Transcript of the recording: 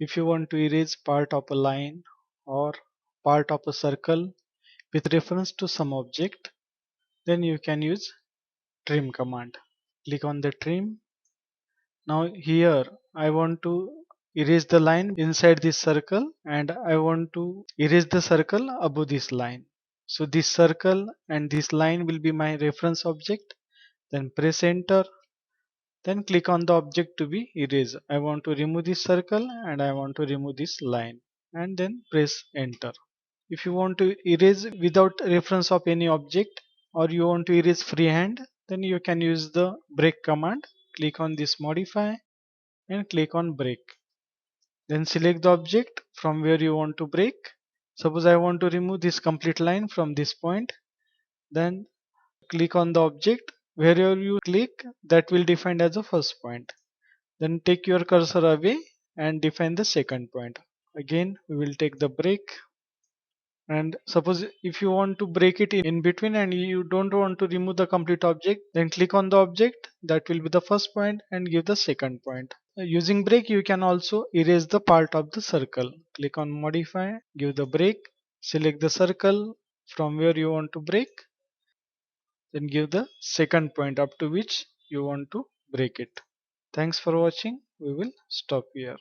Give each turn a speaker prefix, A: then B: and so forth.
A: If you want to erase part of a line or part of a circle with reference to some object, then you can use trim command. Click on the trim. Now here I want to erase the line inside this circle and I want to erase the circle above this line. So this circle and this line will be my reference object. Then press enter. Then click on the object to be erased. I want to remove this circle and I want to remove this line and then press enter. If you want to erase without reference of any object or you want to erase freehand, then you can use the break command. Click on this modify and click on break. Then select the object from where you want to break. Suppose I want to remove this complete line from this point. Then click on the object. Wherever you click, that will define as the first point. Then take your cursor away and define the second point. Again, we will take the break. And suppose if you want to break it in between and you don't want to remove the complete object, then click on the object. That will be the first point and give the second point. Using break, you can also erase the part of the circle. Click on modify, give the break, select the circle from where you want to break, then give the second point up to which you want to break it. Thanks for watching. We will stop here.